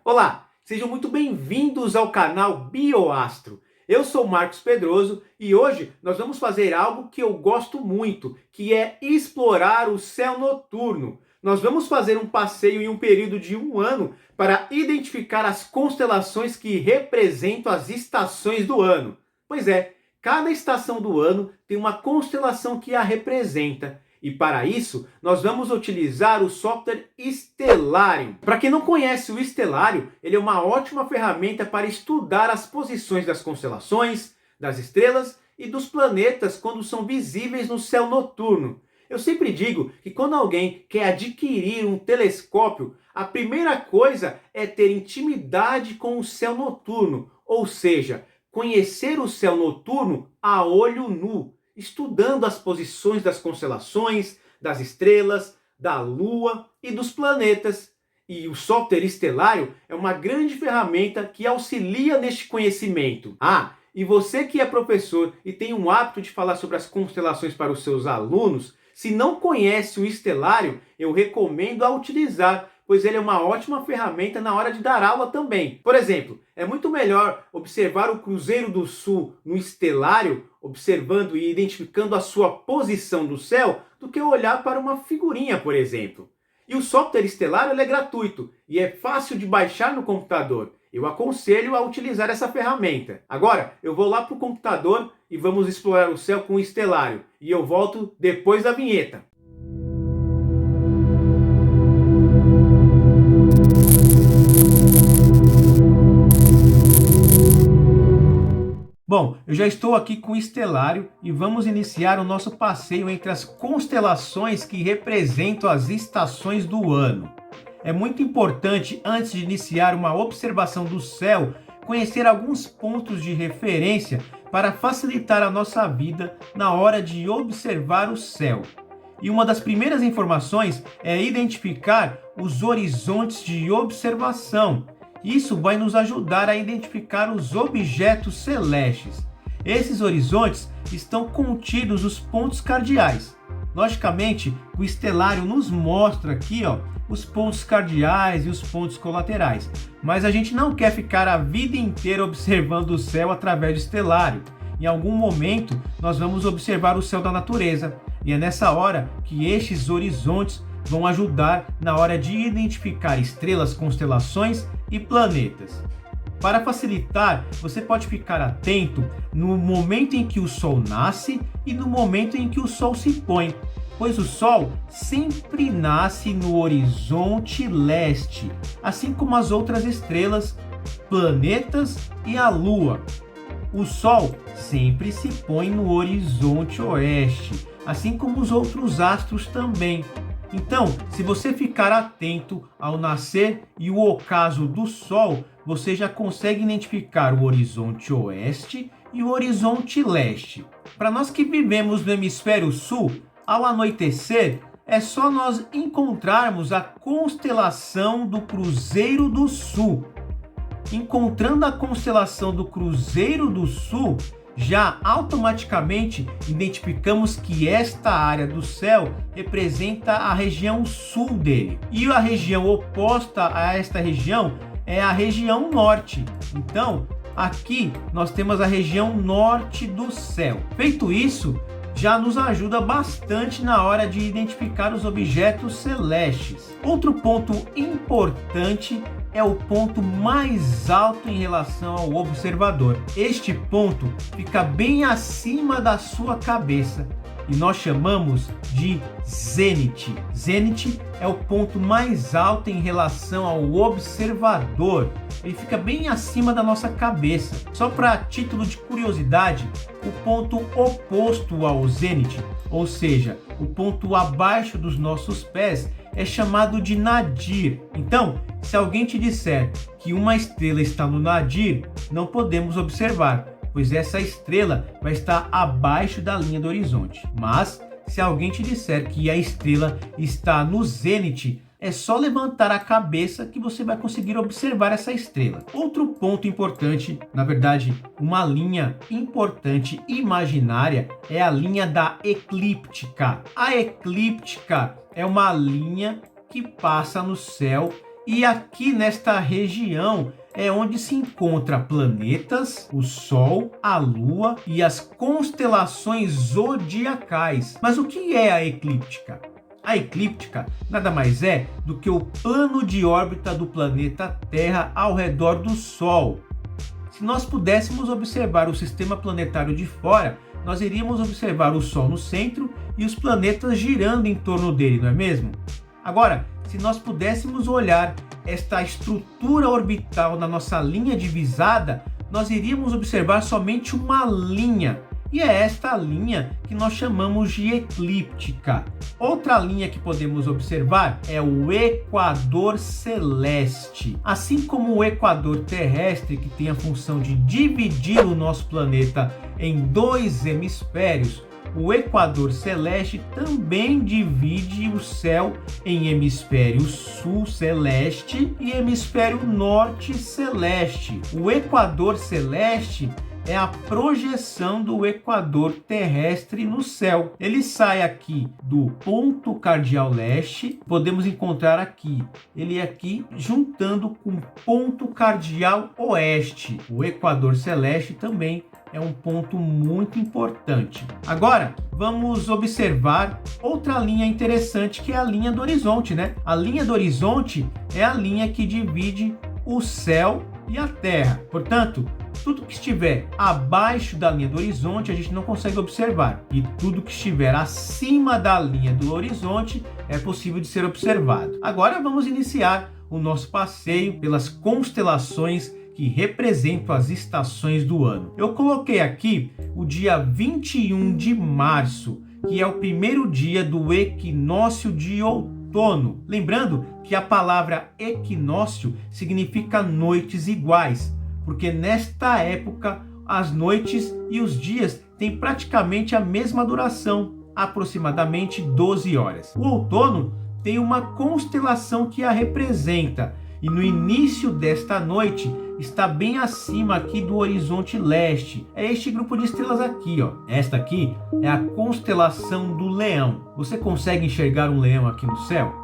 Olá, sejam muito bem-vindos ao canal Bioastro. Eu sou Marcos Pedroso e hoje nós vamos fazer algo que eu gosto muito, que é explorar o céu noturno. Nós vamos fazer um passeio em um período de um ano para identificar as constelações que representam as estações do ano. Pois é, cada estação do ano tem uma constelação que a representa. E para isso, nós vamos utilizar o software Stellarium. Para quem não conhece o Stellarium, ele é uma ótima ferramenta para estudar as posições das constelações, das estrelas e dos planetas quando são visíveis no céu noturno. Eu sempre digo que quando alguém quer adquirir um telescópio, a primeira coisa é ter intimidade com o céu noturno, ou seja, conhecer o céu noturno a olho nu, estudando as posições das constelações, das estrelas, da Lua e dos planetas. E o software Stellarium é uma grande ferramenta que auxilia neste conhecimento. E você que é professor e tem o hábito de falar sobre as constelações para os seus alunos, se não conhece o Stellarium, eu recomendo a utilizar, pois ele é uma ótima ferramenta na hora de dar aula também. Por exemplo, é muito melhor observar o Cruzeiro do Sul no Stellarium, observando e identificando a sua posição no céu, do que olhar para uma figurinha, por exemplo. E o software Stellarium é gratuito e é fácil de baixar no computador. Eu aconselho a utilizar essa ferramenta. Agora, eu vou lá para o computador e vamos explorar o céu com o Stellarium. E eu volto depois da vinheta. Bom, eu já estou aqui com o Stellarium e vamos iniciar o nosso passeio entre as constelações que representam as estações do ano. É muito importante, antes de iniciar uma observação do céu, conhecer alguns pontos de referência para facilitar a nossa vida na hora de observar o céu. E uma das primeiras informações é identificar os horizontes de observação. Isso vai nos ajudar a identificar os objetos celestes. Esses horizontes estão contidos nos pontos cardeais. Logicamente, o Stellarium nos mostra aqui os pontos cardeais e os pontos colaterais. Mas a gente não quer ficar a vida inteira observando o céu através do Stellarium. Em algum momento, nós vamos observar o céu da natureza. E é nessa hora que estes horizontes vão ajudar na hora de identificar estrelas, constelações e planetas. Para facilitar, você pode ficar atento no momento em que o Sol nasce e no momento em que o Sol se põe, pois o Sol sempre nasce no horizonte leste, assim como as outras estrelas, planetas e a Lua. O Sol sempre se põe no horizonte oeste, assim como os outros astros também. Então, se você ficar atento ao nascer e o ocaso do Sol, você já consegue identificar o horizonte oeste e o horizonte leste. Para nós que vivemos no hemisfério sul, ao anoitecer, é só nós encontrarmos a constelação do Cruzeiro do Sul. Encontrando a constelação do Cruzeiro do Sul, já automaticamente identificamos que esta área do céu representa a região sul dele. E a região oposta a esta região é a região norte. Então, aqui nós temos a região norte do céu. Feito isso, já nos ajuda bastante na hora de identificar os objetos celestes. Outro ponto importante é o ponto mais alto em relação ao observador. Este ponto fica bem acima da sua cabeça e nós chamamos de zênite. Zênite é o ponto mais alto em relação ao observador. Ele fica bem acima da nossa cabeça. Só para título de curiosidade, o ponto oposto ao zênite, ou seja, o ponto abaixo dos nossos pés, é chamado de nadir. Então, se alguém te disser que uma estrela está no nadir, não podemos observar, pois essa estrela vai estar abaixo da linha do horizonte. Mas, se alguém te disser que a estrela está no zênite, é só levantar a cabeça que você vai conseguir observar essa estrela. Outro ponto importante, na verdade, uma linha importante imaginária, é a linha da eclíptica. A eclíptica é uma linha que passa no céu E aqui nesta região é onde se encontra planetas, o Sol, a Lua e as constelações zodiacais. Mas o que é a eclíptica? A eclíptica nada mais é do que o plano de órbita do planeta Terra ao redor do Sol. Se nós pudéssemos observar o sistema planetário de fora, nós iríamos observar o Sol no centro e os planetas girando em torno dele, não é mesmo? Agora, se nós pudéssemos olhar esta estrutura orbital na nossa linha divisada, nós iríamos observar somente uma linha. E é esta linha que nós chamamos de eclíptica. Outra linha que podemos observar é o equador celeste. Assim como o equador terrestre, que tem a função de dividir o nosso planeta em dois hemisférios, o equador celeste também divide o céu em hemisfério sul celeste e hemisfério norte celeste. O equador celeste é a projeção do equador terrestre no céu. Ele sai aqui do ponto cardial leste, podemos encontrar aqui, ele aqui juntando com o ponto cardial oeste. O equador celeste também é um ponto muito importante. Agora, vamos observar outra linha interessante, que é a linha do horizonte, né? A linha do horizonte é a linha que divide o céu e a terra. Portanto, tudo que estiver abaixo da linha do horizonte a gente não consegue observar, e tudo que estiver acima da linha do horizonte é possível de ser observado. Agora vamos iniciar o nosso passeio pelas constelações que representam as estações do ano. Eu coloquei aqui o dia 21 de março, que é o primeiro dia do equinócio de outono. Lembrando que a palavra equinócio significa noites iguais, porque nesta época as noites e os dias têm praticamente a mesma duração, aproximadamente 12 horas. O outono tem uma constelação que a representa, e no início desta noite está bem acima aqui do horizonte leste. É este grupo de estrelas aqui, ó. Esta aqui é a constelação do Leão. Você consegue enxergar um leão aqui no céu?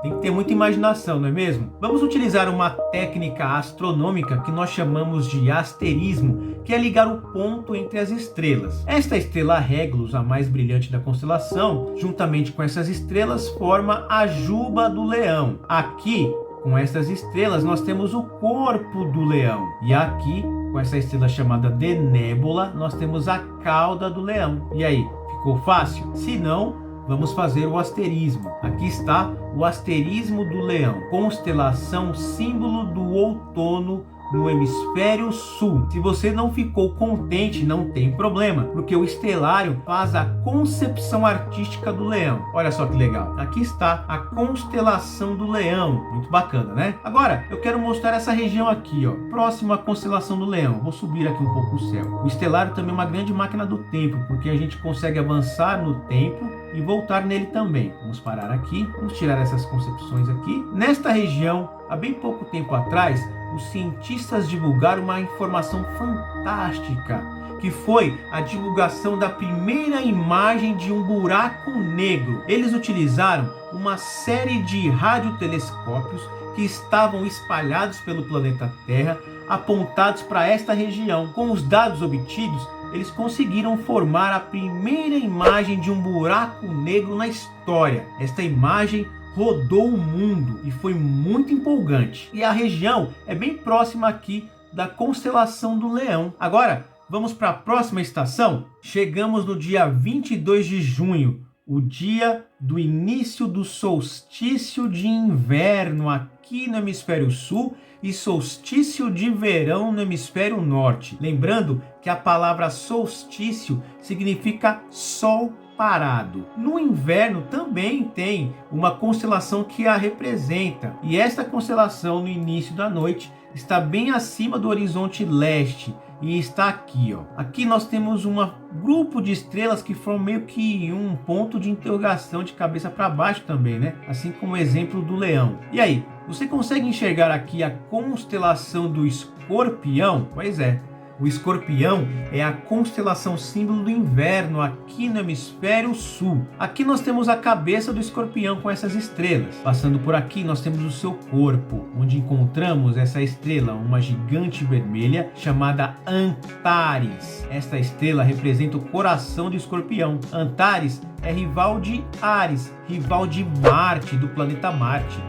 Tem que ter muita imaginação, não é mesmo? Vamos utilizar uma técnica astronômica que nós chamamos de asterismo, que é ligar o ponto entre as estrelas. Esta estrela Régulos, a mais brilhante da constelação, juntamente com essas estrelas, forma a juba do Leão. Aqui, com essas estrelas, nós temos o corpo do leão. E aqui, com essa estrela chamada de Nébula, nós temos a cauda do leão. E aí, ficou fácil? Se não, vamos fazer o asterismo. Aqui está o asterismo do leão, constelação símbolo do outono no hemisfério sul. Se você não ficou contente, não tem problema, porque o estelário faz a concepção artística do leão. Olha só que legal. Aqui está a constelação do leão. Muito bacana, né? Agora, eu quero mostrar essa região aqui, ó, próximo à constelação do leão. Vou subir aqui um pouco o céu. O estelário também é uma grande máquina do tempo, porque a gente consegue avançar no tempo e voltar nele também. Vamos parar aqui, vamos tirar essas concepções aqui. Nesta região, há bem pouco tempo atrás, os cientistas divulgaram uma informação fantástica, que foi a divulgação da primeira imagem de um buraco negro. Eles utilizaram uma série de radiotelescópios que estavam espalhados pelo planeta Terra, apontados para esta região. Com os dados obtidos, eles conseguiram formar a primeira imagem de um buraco negro na história. Esta imagem rodou o mundo e foi muito empolgante. E a região é bem próxima aqui da constelação do Leão. Agora, vamos para a próxima estação? Chegamos no dia 22 de junho, o dia do início do solstício de inverno aqui no hemisfério sul e solstício de verão no hemisfério norte. Lembrando que a palavra solstício significa sol parado. No inverno também tem uma constelação que a representa, e esta constelação no início da noite está bem acima do horizonte leste e está aqui, ó. Aqui nós temos um grupo de estrelas que formam meio que um ponto de interrogação de cabeça para baixo também, né? Assim como o exemplo do leão. E aí, você consegue enxergar aqui a constelação do Escorpião? Pois é. O escorpião é a constelação símbolo do inverno aqui no hemisfério sul. Aqui nós temos a cabeça do escorpião com essas estrelas. Passando por aqui nós temos o seu corpo, onde encontramos essa estrela, uma gigante vermelha chamada Antares. Esta estrela representa o coração do escorpião. Antares é rival de Áries, rival de Marte, do planeta Marte.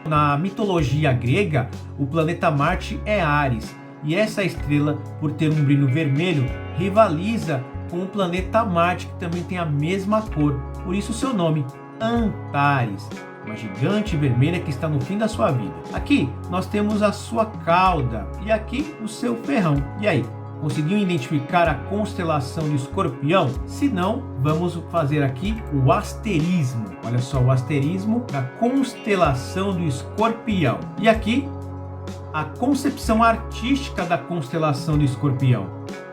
Na mitologia grega, o planeta Marte é Áries. E essa estrela, por ter um brilho vermelho, rivaliza com o planeta Marte, que também tem a mesma cor. Por isso seu nome, Antares, uma gigante vermelha que está no fim da sua vida. Aqui nós temos a sua cauda e aqui o seu ferrão. E aí, conseguiu identificar a constelação de Escorpião? Se não, vamos fazer aqui o asterismo. Olha só, o asterismo da constelação do Escorpião. E aqui a concepção artística da constelação do Escorpião.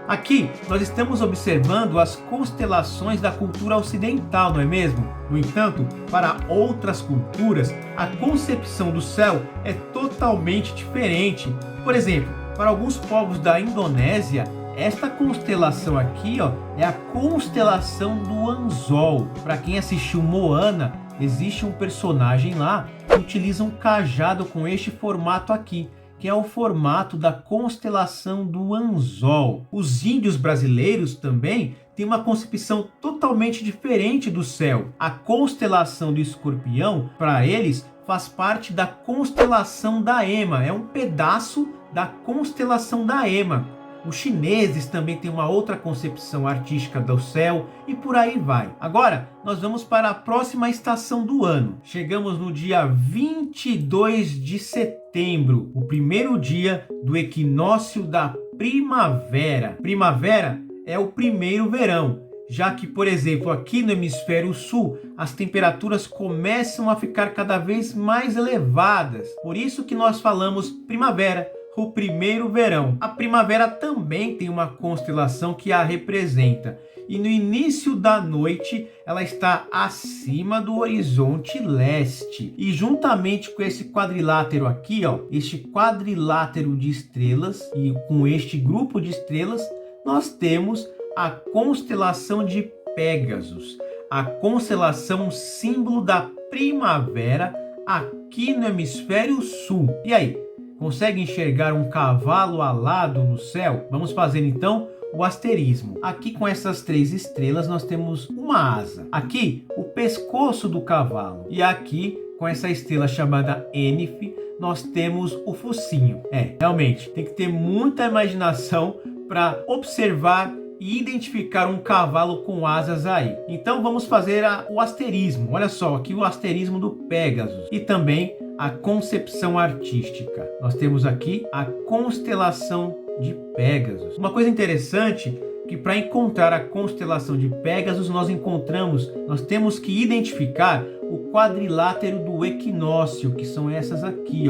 Aqui nós estamos observando as constelações da cultura ocidental, não é mesmo? No entanto, para outras culturas, a concepção do céu é totalmente diferente. Por exemplo, para alguns povos da Indonésia, esta constelação aqui, é a constelação do Anzol. Para quem assistiu Moana, existe um personagem lá que utiliza um cajado com este formato aqui, que é o formato da constelação do Anzol. Os índios brasileiros também têm uma concepção totalmente diferente do céu. A constelação do Escorpião, para eles, faz parte da constelação da Ema, é um pedaço da constelação da Ema. Os chineses também têm uma outra concepção artística do céu e por aí vai. Agora, nós vamos para a próxima estação do ano. Chegamos no dia 22 de setembro, o primeiro dia do equinócio da primavera. Primavera é o primeiro verão, já que, por exemplo, aqui no hemisfério sul, as temperaturas começam a ficar cada vez mais elevadas. Por isso que nós falamos primavera, o primeiro verão. A primavera também tem uma constelação que a representa. E no início da noite, ela está acima do horizonte leste. E juntamente com esse quadrilátero aqui, este quadrilátero de estrelas, e com este grupo de estrelas, nós temos a constelação de Pégasus, a constelação símbolo da primavera aqui no hemisfério sul. E aí, consegue enxergar um cavalo alado no céu? Vamos fazer então o asterismo. Aqui com essas três estrelas nós temos uma asa. Aqui o pescoço do cavalo. E aqui com essa estrela chamada Ênif nós temos o focinho. Realmente tem que ter muita imaginação para observar e identificar um cavalo com asas aí. Então vamos fazer o asterismo. Olha só, aqui o asterismo do Pégasus e também a concepção artística. Nós temos aqui a constelação de Pégasus. Uma coisa interessante que para encontrar a constelação de Pégasus nós temos que identificar o quadrilátero do equinócio, que são essas aqui,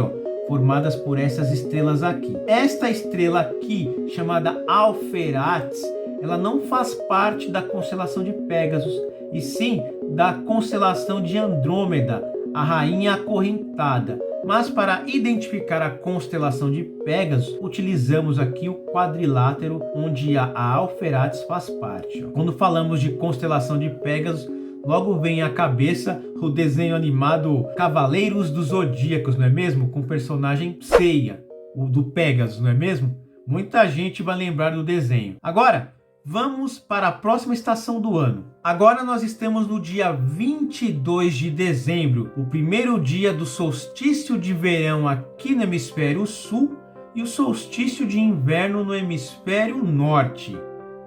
formadas por essas estrelas aqui. Esta estrela aqui, chamada Alferates, ela não faz parte da constelação de Pégasus, e sim da constelação de Andrômeda, a rainha acorrentada. Mas para identificar a constelação de Pégasus, utilizamos aqui o quadrilátero onde a Alferates faz parte. Quando falamos de constelação de Pégasus, logo vem à cabeça o desenho animado Cavaleiros dos Zodíacos, não é mesmo? Com o personagem Seiya, o do Pégasus, não é mesmo? Muita gente vai lembrar do desenho. Agora, vamos para a próxima estação do ano. Agora nós estamos no dia 22 de dezembro, o primeiro dia do solstício de verão aqui no hemisfério sul e o solstício de inverno no hemisfério norte.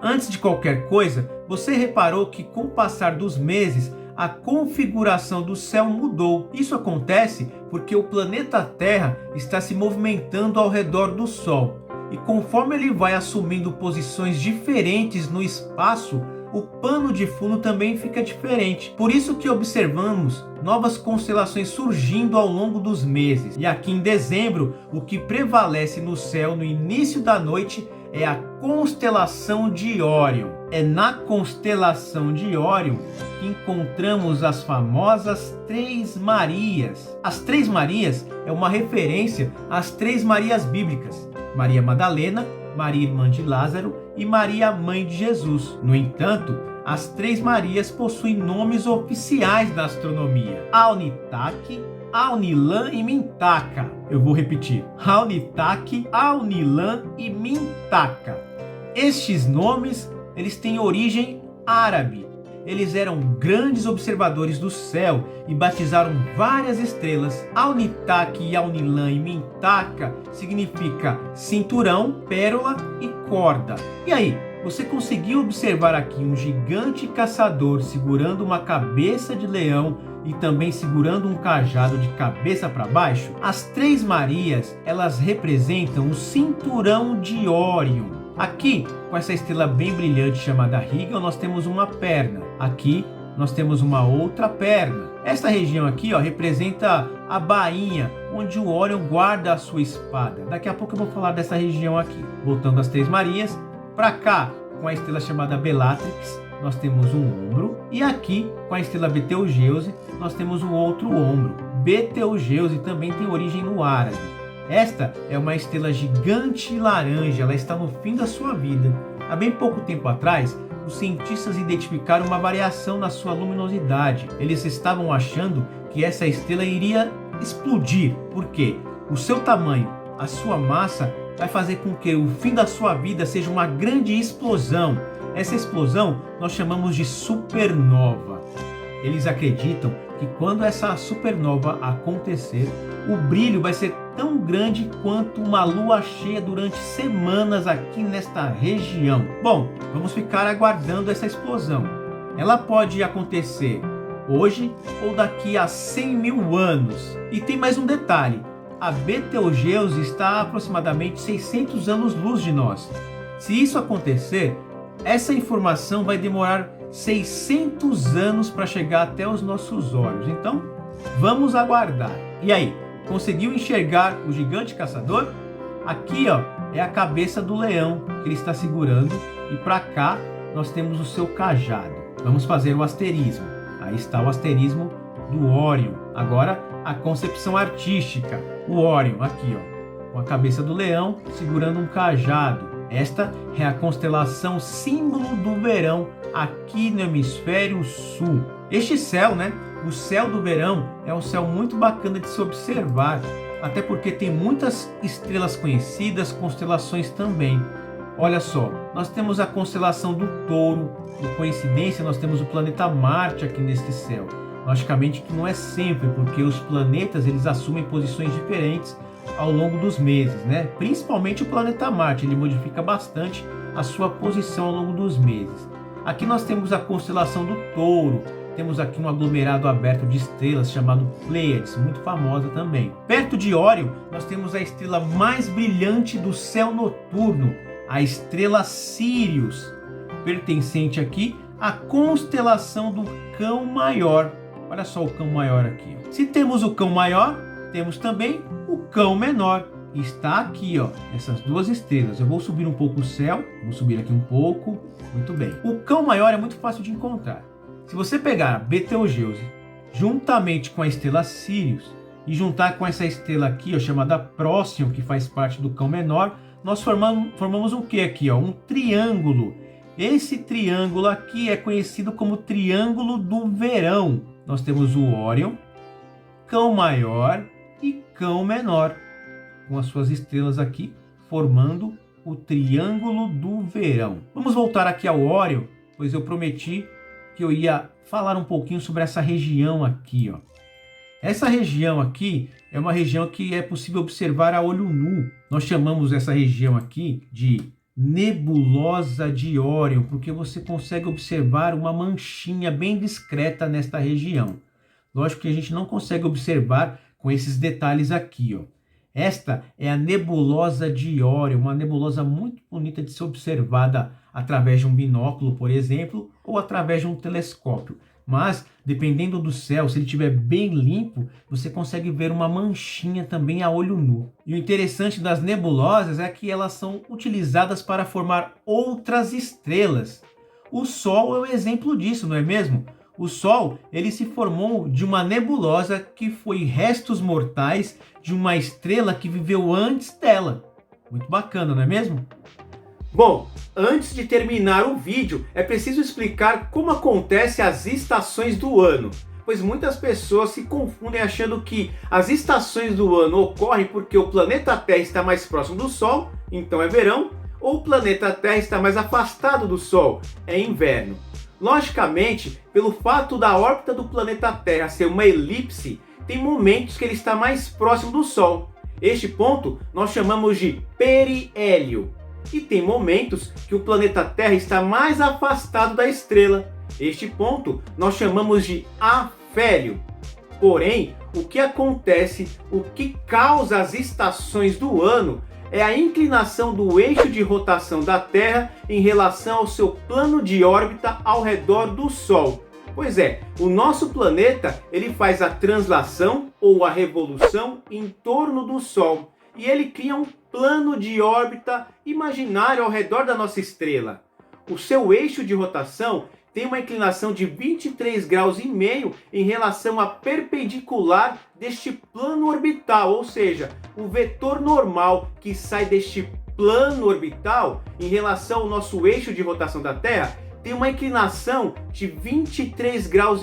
Antes de qualquer coisa, você reparou que com o passar dos meses, a configuração do céu mudou. Isso acontece porque o planeta Terra está se movimentando ao redor do Sol. E conforme ele vai assumindo posições diferentes no espaço, o pano de fundo também fica diferente. Por isso que observamos novas constelações surgindo ao longo dos meses. E aqui em dezembro, o que prevalece no céu no início da noite é a constelação de Órion. É na constelação de Órion que encontramos as famosas Três Marias. As Três Marias é uma referência às Três Marias bíblicas: Maria Madalena, Maria, irmã de Lázaro, e Maria, mãe de Jesus. No entanto, as três Marias possuem nomes oficiais da astronomia: Alnitak, Alnilan e Mintaka. Eu vou repetir: Alnitak, Alnilan e Mintaka. Estes nomes, eles têm origem árabe. Eles eram grandes observadores do céu e batizaram várias estrelas. Alnitak, Alnilan e Mintaka significa cinturão, pérola e corda. E aí, você conseguiu observar aqui um gigante caçador segurando uma cabeça de leão e também segurando um cajado de cabeça para baixo? As três Marias, elas representam o cinturão de Órion. Aqui, com essa estrela bem brilhante chamada Rigel, nós temos uma perna. Aqui, nós temos uma outra perna. Esta região aqui, ó, representa a bainha, onde o Órion guarda a sua espada. Daqui a pouco eu vou falar dessa região aqui. Voltando às três Marias, para cá, com a estrela chamada Bellatrix, nós temos um ombro. E aqui, com a estrela Betelgeuse, nós temos um outro ombro. Betelgeuse também tem origem no árabe. Esta é uma estrela gigante laranja, ela está no fim da sua vida. Há bem pouco tempo atrás, os cientistas identificaram uma variação na sua luminosidade. Eles estavam achando que essa estrela iria explodir, porque o seu tamanho, a sua massa, vai fazer com que o fim da sua vida seja uma grande explosão. Essa explosão nós chamamos de supernova. Eles acreditam que quando essa supernova acontecer, o brilho vai ser tão grande quanto uma lua cheia durante semanas aqui nesta região. Bom, vamos ficar aguardando essa explosão. Ela pode acontecer hoje ou daqui a 100 mil anos. E tem mais um detalhe: a Betelgeuse está a aproximadamente 600 anos-luz de nós. Se isso acontecer, essa informação vai demorar 600 anos para chegar até os nossos olhos. Então, vamos aguardar. E aí, conseguiu enxergar o gigante caçador? Aqui, ó, é a cabeça do leão que ele está segurando, e para cá nós temos o seu cajado. Vamos fazer o asterismo. Aí está o asterismo do Órion. Agora, a concepção artística. O Órion aqui, ó, com a cabeça do leão segurando um cajado. Esta é a constelação símbolo do verão aqui no hemisfério sul. Este céu, né? O céu do verão é um céu muito bacana de se observar, até porque tem muitas estrelas conhecidas, constelações também. Olha só, nós temos a constelação do Touro. Por coincidência, nós temos o planeta Marte aqui neste céu. Logicamente que não é sempre, porque os planetas eles assumem posições diferentes ao longo dos meses, né? Principalmente o planeta Marte, ele modifica bastante a sua posição ao longo dos meses. Aqui nós temos a constelação do Touro, temos aqui um aglomerado aberto de estrelas chamado Pleiades, muito famosa também. Perto de Órion, nós temos a estrela mais brilhante do céu noturno, a estrela Sírius, pertencente aqui à constelação do Cão Maior. Olha só o Cão Maior aqui. Se temos o Cão Maior, temos também o Cão Menor. Está aqui, ó, essas duas estrelas. Eu vou subir um pouco o céu, vou subir aqui um pouco, muito bem. O Cão Maior é muito fácil de encontrar. Se você pegar a Betelgeuse, juntamente com a estrela Sírius, e juntar com essa estrela aqui, ó, chamada Próximo, que faz parte do Cão Menor, nós formamos o que aqui, ó? Um triângulo. Esse triângulo aqui é conhecido como Triângulo do Verão. Nós temos o Órion, Cão Maior e Cão Menor, com as suas estrelas aqui, formando o Triângulo do Verão. Vamos voltar aqui ao Órion, pois eu prometi que eu ia falar um pouquinho sobre essa região aqui, ó. Essa região aqui é uma região que é possível observar a olho nu. Nós chamamos essa região aqui de nebulosa de Órion, porque você consegue observar uma manchinha bem discreta nesta região. Lógico que a gente não consegue observar com esses detalhes aqui, ó. Esta é a nebulosa de Órion, uma nebulosa muito bonita de ser observada através de um binóculo, por exemplo, ou através de um telescópio. Mas, dependendo do céu, se ele estiver bem limpo, você consegue ver uma manchinha também a olho nu. E o interessante das nebulosas é que elas são utilizadas para formar outras estrelas. O Sol é um exemplo disso, não é mesmo? O Sol, ele se formou de uma nebulosa que foi restos mortais de uma estrela que viveu antes dela. Muito bacana, não é mesmo? Bom, antes de terminar o vídeo, é preciso explicar como acontecem as estações do ano, pois muitas pessoas se confundem achando que as estações do ano ocorrem porque o planeta Terra está mais próximo do Sol, então é verão, ou o planeta Terra está mais afastado do Sol, é inverno. Logicamente, pelo fato da órbita do planeta Terra ser uma elipse, tem momentos que ele está mais próximo do Sol. Este ponto nós chamamos de periélio. E tem momentos que o planeta Terra está mais afastado da estrela. Este ponto nós chamamos de afélio. Porém, o que acontece, o que causa as estações do ano é a inclinação do eixo de rotação da Terra em relação ao seu plano de órbita ao redor do Sol. Pois é, o nosso planeta ele faz a translação ou a revolução em torno do Sol e ele cria um plano de órbita imaginário ao redor da nossa estrela. O seu eixo de rotação tem uma inclinação de 23,5 graus em relação à perpendicular deste plano orbital, ou seja, o vetor normal que sai deste plano orbital em relação ao nosso eixo de rotação da Terra tem uma inclinação de 23,5 graus.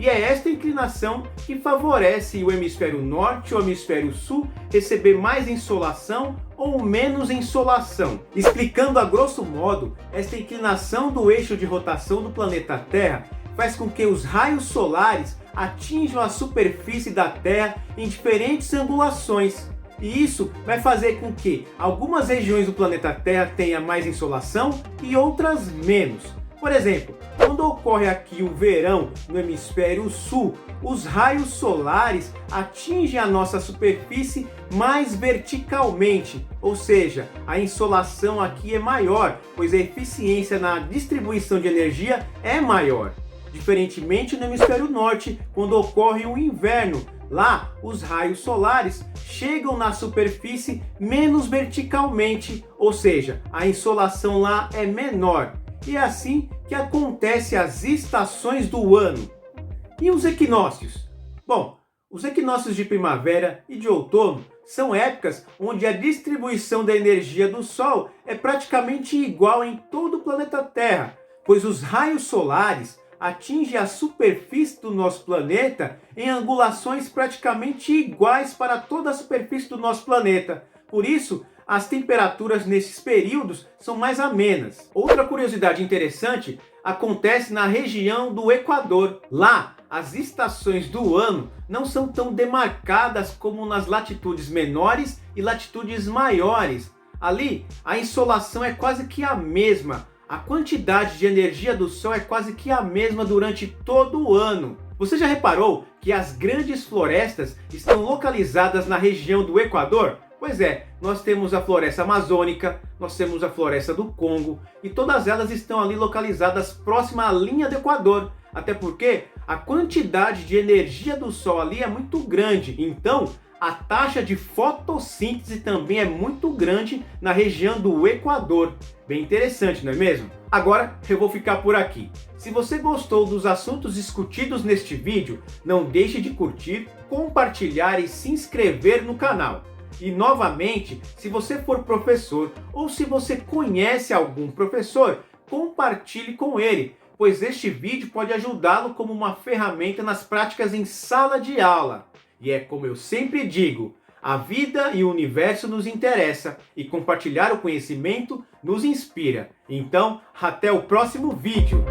E é esta inclinação que favorece o hemisfério norte ou o hemisfério sul receber mais insolação ou menos insolação. Explicando a grosso modo, esta inclinação do eixo de rotação do planeta Terra faz com que os raios solares atinjam a superfície da Terra em diferentes angulações. E isso vai fazer com que algumas regiões do planeta Terra tenham mais insolação e outras menos. Por exemplo, quando ocorre aqui o verão no hemisfério sul, os raios solares atingem a nossa superfície mais verticalmente, ou seja, a insolação aqui é maior, pois a eficiência na distribuição de energia é maior. Diferentemente no hemisfério norte, quando ocorre o inverno, lá os raios solares chegam na superfície menos verticalmente, ou seja, a insolação lá é menor. E é assim que acontecem as estações do ano. E os equinócios? Bom, os equinócios de primavera e de outono são épocas onde a distribuição da energia do Sol é praticamente igual em todo o planeta Terra, pois os raios solares atingem a superfície do nosso planeta em angulações praticamente iguais para toda a superfície do nosso planeta. Por isso, as temperaturas nesses períodos são mais amenas. Outra curiosidade interessante acontece na região do Equador. Lá, as estações do ano não são tão demarcadas como nas latitudes menores e latitudes maiores. Ali, a insolação é quase que a mesma. A quantidade de energia do Sol é quase que a mesma durante todo o ano. Você já reparou que as grandes florestas estão localizadas na região do Equador? Pois é, nós temos a floresta amazônica, nós temos a floresta do Congo e todas elas estão ali localizadas próxima à linha do Equador. Até porque a quantidade de energia do Sol ali é muito grande, então a taxa de fotossíntese também é muito grande na região do Equador. Bem interessante, não é mesmo? Agora eu vou ficar por aqui. Se você gostou dos assuntos discutidos neste vídeo, não deixe de curtir, compartilhar e se inscrever no canal. E novamente, se você for professor ou se você conhece algum professor, compartilhe com ele, pois este vídeo pode ajudá-lo como uma ferramenta nas práticas em sala de aula. E é como eu sempre digo, a vida e o universo nos interessa e compartilhar o conhecimento nos inspira. Então, até o próximo vídeo!